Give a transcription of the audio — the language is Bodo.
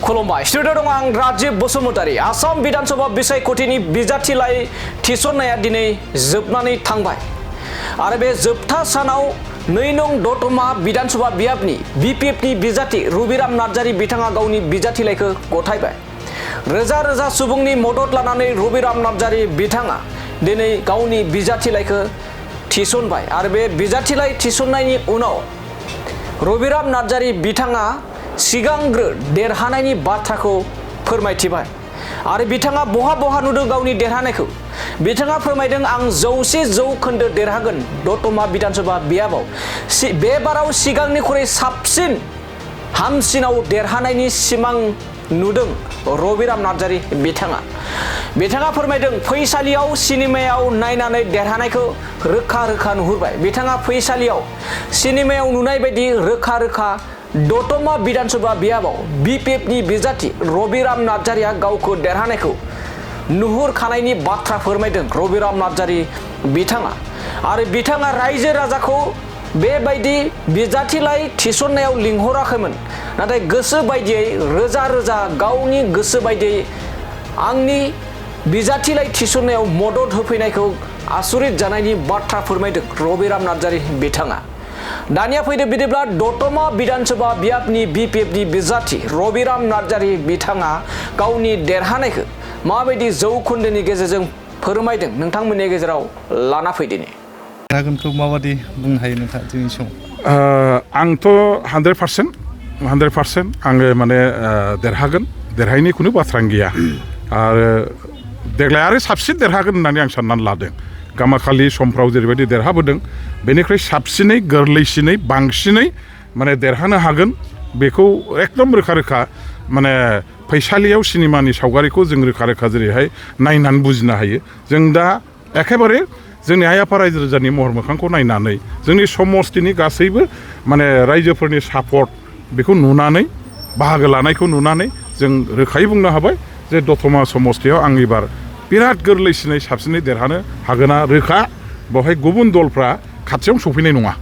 खुलुमबाय स्टुडिअ दं आं राजीव बसुमतारी आसाम विधानसभा बिसायख'थिनि बिजाथिलाइ थिसननाया दिनै जोबनानै थांबाय आरो बे जोबथा सानाव 2 नं दतमा विधानसभा बियाबनि बिपिएफनि बिजाथि रबिराम नार्जारी बिथाङा गावनि बिजाथिलाइखौ गथायबाय रोजा रोजा सुबुंनि मदद लानानै रबिराम नार्जारी बिथाङा दिनै गावनि बिजाथिलाइखौ थिसनबाय आरो बे बिजाथिलाइ थिसननायनि उनाव रबिराम नार्जारी बिथाङा सिगांग्रो देरहानायनि बाथ्राखौ फोरमायथिबाय आरो बिथाङा बहा नुदों गावनि देरहानायखौ बिथाङा फोरमायदों आं 100% देरहागोन दतमा विधानसभा बियाबाव बे बाराव सिगांनिख्रुइ साबसिन हामसिनाव देरहानायनि सिमां नुदों रबिराम नार्जारी बिथाङा फोरमायदों फैसालियाव सिनेमायाव नायनानै देरहानायखौ रोखा नुहुरबाय बिथाङा फैसालियाव सिनेमायाव नुनाय बायदि रोखा दतमा विधानसभा बियाबाव बिपिएफनि बिजाथि रबिराम नार्जारीया गावखौ देरहानायखौ नुहुरखानायनि बाथ्रा फोरमायदों रबिराम नार्जारी बिथाङा आरो बिथाङा रायजो राजाखौ बेबायदि बिजाथिलाइ थिसननायाव लिंहराखैमोन नाथाय गोसो बायदियै रोजा गावनि गोसो बायदियै आंनि बिजाथिलाइ थिसननायाव मदद होफैनायखौ आसुरित जानायनि बाथ्रा फोरमायदों रबिराम नार्जारी बिथाङा दानिया फैदो बिदिब्ला दतमा विधानसभा बियाबनि बिपिएफनि बिजाथि रबिराम नार्जारी बिथाङा गावनि देरहानायखौ माबायदि जौखोन्दोनि गेजेरजों फोरमायदों नोंथांमोननि गेजेराव लाना फैदिनि देरहागोनखौ माबायदि बुंनो हायो नोंथाङा दिनै समाव आंथ' 100% आङो माने देरहागोन देरहायिनि खुनु बाथ्रायानो गैया आरो देग्लाय आरो साबसिन देरहागोन होननानै आं साननानै लादों गामाखालि समफ्राव जेरैबायदि देरहाबोदों बेनिख्रुइ साबसिनै गोरलैसिनै बांसिनै माने देरहानो हागोन बेखौ एकदम रोखा माने फैसालियाव सिनेमानि सावगारिखौ जों रोखा जेरैहाय नायनानै बुजिनो हायो जों दा एखेबारे जोंनि आइ आफा रायजो राजानि महर मोखांखौ नायनानै जोंनि समस्तिनि गासैबो माने रायजोफोरनि सापर्ट बेखौ नुनानै बाहागो लानायखौ नुनानै जों रोखायै बुंनो हाबाय जे दतमा समस्तियाव आं एबार बिराद गोरलैसिनै साबसिनै देरहानो हागोना रोखा बेवहाय गुबुन दलफ्रा खाथियाव सफैनाय नङा